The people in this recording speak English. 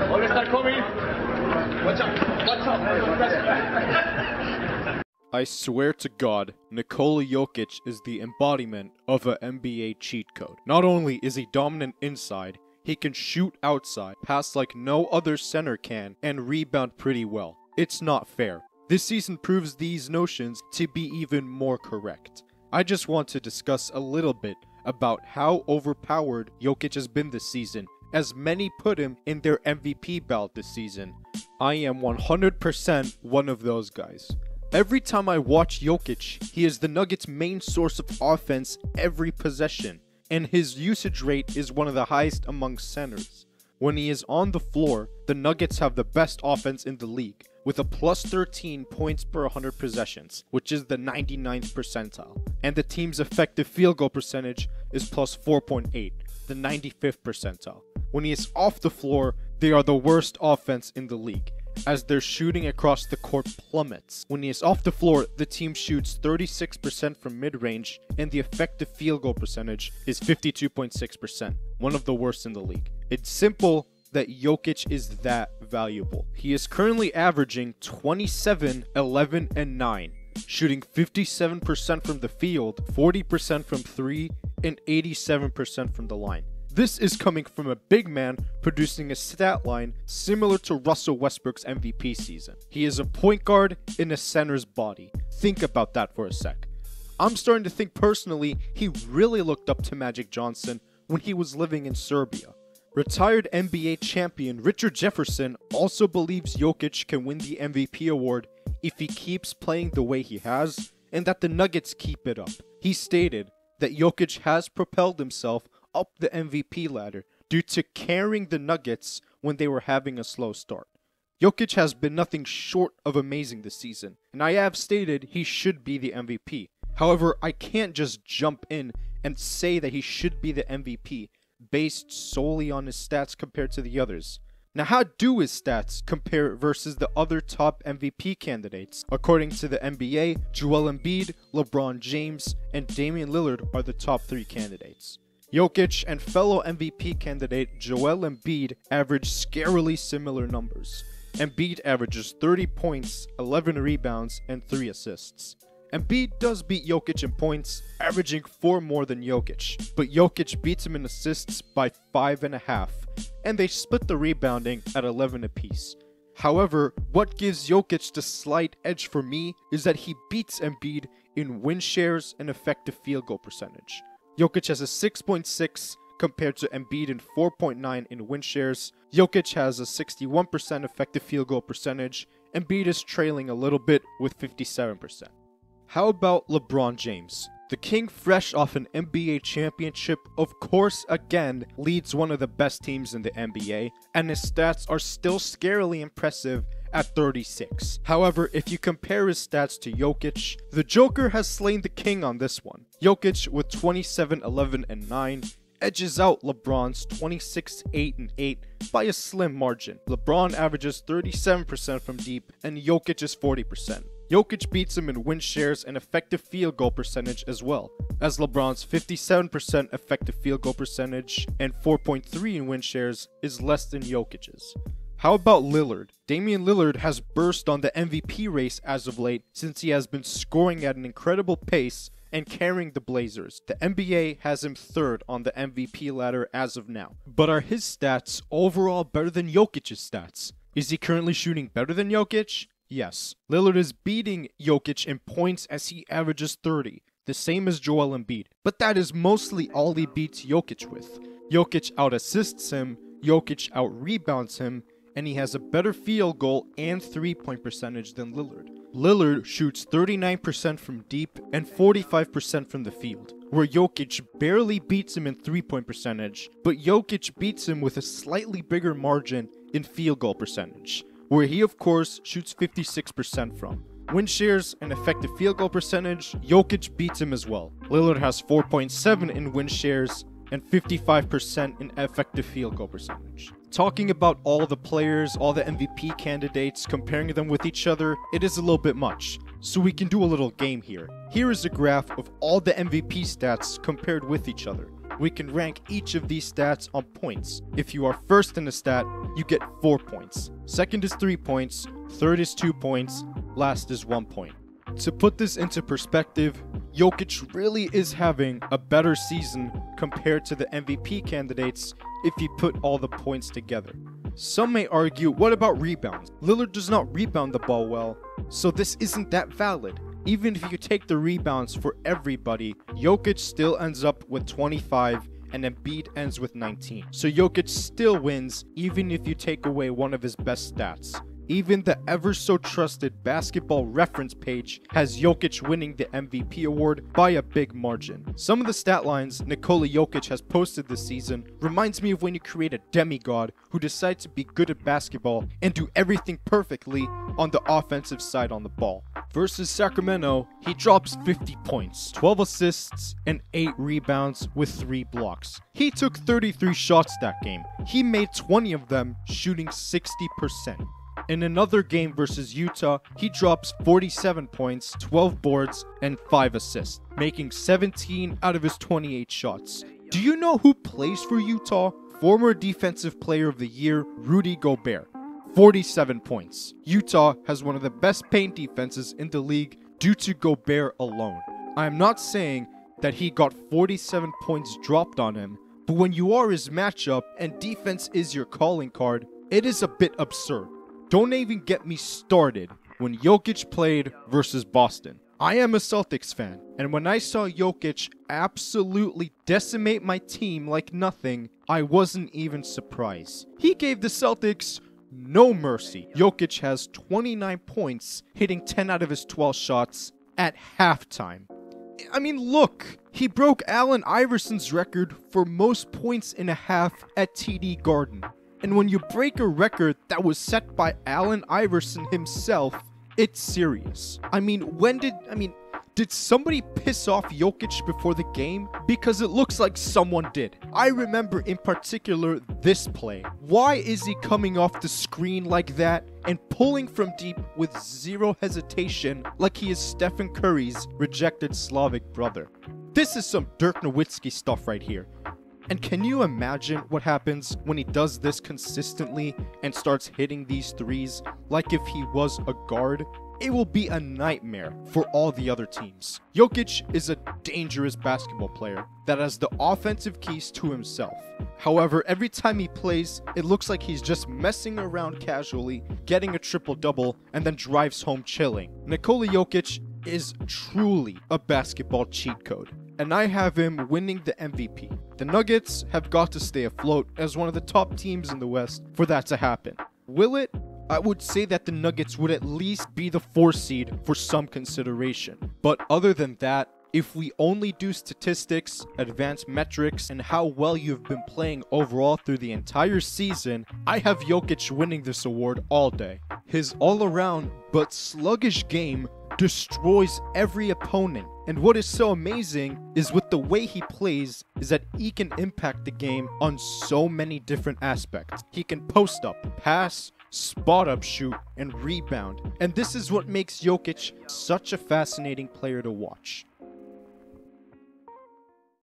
All-Star coming. Watch out. I swear to God, Nikola Jokic is the embodiment of a NBA cheat code. Not only is he dominant inside, he can shoot outside, pass like no other center can, and rebound pretty well. It's not fair. This season proves these notions to be even more correct. I just want to discuss a little bit about how overpowered Jokic has been this season, as many put him in their MVP ballot this season. I am 100% one of those guys. Every time I watch Jokic, he is the Nuggets' main source of offense every possession, and his usage rate is one of the highest among centers. When he is on the floor, the Nuggets have the best offense in the league, with a plus 13 points per 100 possessions, which is the 99th percentile, and the team's effective field goal percentage is plus 4.8, the 95th percentile. When he is off the floor, they are the worst offense in the league, as their shooting across the court plummets. When he is off the floor, the team shoots 36% from mid-range, and the effective field goal percentage is 52.6%, one of the worst in the league. It's simple that Jokic is that valuable. He is currently averaging 27, 11, and 9, shooting 57% from the field, 40% from 3, and 87% from the line. This is coming from a big man producing a stat line similar to Russell Westbrook's MVP season. He is a point guard in a center's body. Think about that for a sec. I'm starting to think personally he really looked up to Magic Johnson when he was living in Serbia. Retired NBA champion Richard Jefferson also believes Jokic can win the MVP award if he keeps playing the way he has, and that the Nuggets keep it up. He stated that Jokic has propelled himself up the MVP ladder due to carrying the Nuggets when they were having a slow start. Jokic has been nothing short of amazing this season, and I have stated he should be the MVP. However, I can't just jump in and say that he should be the MVP based solely on his stats compared to the others. Now, how do his stats compare versus the other top MVP candidates? According to the NBA, Joel Embiid, LeBron James, and Damian Lillard are the top 3 candidates. Jokic and fellow MVP candidate Joel Embiid average scarily similar numbers. Embiid averages 30 points, 11 rebounds, and 3 assists. Embiid does beat Jokic in points, averaging 4 more than Jokic, but Jokic beats him in assists by 5.5, and they split the rebounding at 11 apiece. However, what gives Jokic the slight edge for me is that he beats Embiid in win shares and effective field goal percentage. Jokic has a 6.6 compared to Embiid in 4.9 in win shares. Jokic has a 61% effective field goal percentage. Embiid is trailing a little bit with 57%. How about LeBron James? The king, fresh off an NBA championship, of course again leads one of the best teams in the NBA, and his stats are still scarily impressive at 36. However, if you compare his stats to Jokic, the Joker has slain the king on this one. Jokic with 27, 11, and 9 edges out LeBron's 26, 8, and 8 by a slim margin. LeBron averages 37% from deep, and Jokic is 40%. Jokic beats him in win shares and effective field goal percentage as well, as LeBron's 57% effective field goal percentage and 4.3 in win shares is less than Jokic's. How about Lillard? Damian Lillard has burst on the MVP race as of late since he has been scoring at an incredible pace and carrying the Blazers. The NBA has him 3rd on the MVP ladder as of now. But are his stats overall better than Jokic's stats? Is he currently shooting better than Jokic? Yes. Lillard is beating Jokic in points as he averages 30, the same as Joel Embiid. But that is mostly all he beats Jokic with. Jokic out-assists him, Jokic out-rebounds him, and he has a better field goal and 3-point percentage than Lillard. Lillard shoots 39% from deep and 45% from the field, where Jokic barely beats him in 3-point percentage, but Jokic beats him with a slightly bigger margin in field goal percentage, where he of course shoots 56% from. Win shares and effective field goal percentage, Jokic beats him as well. Lillard has 4.7 in win shares and 55% in effective field goal percentage. Talking about all the players, all the MVP candidates, comparing them with each other, it is a little bit much. So we can do a little game here. Here is a graph of all the MVP stats compared with each other. we can rank each of these stats on points. If you are first in a stat, you get 4 points. Second is 3 points. Third is 2 points. Last is 1 point. To put this into perspective, Jokic really is having a better season compared to the MVP candidates if you put all the points together. Some may argue, what about rebounds? Lillard does not rebound the ball well, so this isn't that valid. Even if you take the rebounds for everybody, Jokic still ends up with 25 and Embiid ends with 19. So Jokic still wins even if you take away one of his best stats. Even the ever-so-trusted basketball reference page has Jokic winning the MVP award by a big margin. Some of the stat lines Nikola Jokic has posted this season reminds me of when you create a demigod who decides to be good at basketball and do everything perfectly on the offensive side on the ball. Versus Sacramento, he drops 50 points, 12 assists, and 8 rebounds with 3 blocks. He took 33 shots that game. He made 20 of them, shooting 60%. In another game versus Utah, he drops 47 points, 12 boards, and 5 assists, making 17 out of his 28 shots. Do you know who plays for Utah? Former Defensive Player of the Year, Rudy Gobert. 47 points. Utah has one of the best paint defenses in the league due to Gobert alone. I am not saying that he got 47 points dropped on him, but when you are his matchup and defense is your calling card, it is a bit absurd. Don't even get me started when Jokic played versus Boston. I am a Celtics fan, and when I saw Jokic absolutely decimate my team like nothing, I wasn't even surprised. He gave the Celtics no mercy. Jokic has 29 points, hitting 10 out of his 12 shots at halftime. I mean, look, he broke Allen Iverson's record for most points in a half at TD Garden. And when you break a record that was set by Allen Iverson himself, it's serious. Did somebody piss off Jokic before the game? Because it looks like someone did. I remember in particular this play. Why is he coming off the screen like that and pulling from deep with zero hesitation like he is Stephen Curry's rejected Slavic brother? This is some Dirk Nowitzki stuff right here. And can you imagine what happens when he does this consistently and starts hitting these threes like if he was a guard? It will be a nightmare for all the other teams. Jokic is a dangerous basketball player that has the offensive keys to himself. However, every time he plays, it looks like he's just messing around casually, getting a triple-double, and then drives home chilling. Nikola Jokic is truly a basketball cheat code, and I have him winning the MVP. The Nuggets have got to stay afloat as one of the top teams in the West for that to happen. Will it? I would say that the Nuggets would at least be the 4th seed for some consideration. But other than that, if we only do statistics, advanced metrics, and how well you've been playing overall through the entire season, I have Jokic winning this award all day. His all-around but sluggish game destroys every opponent. And what is so amazing is with the way he plays is that he can impact the game on so many different aspects. He can post up, pass, spot up shoot, and rebound. And this is what makes Jokic such a fascinating player to watch.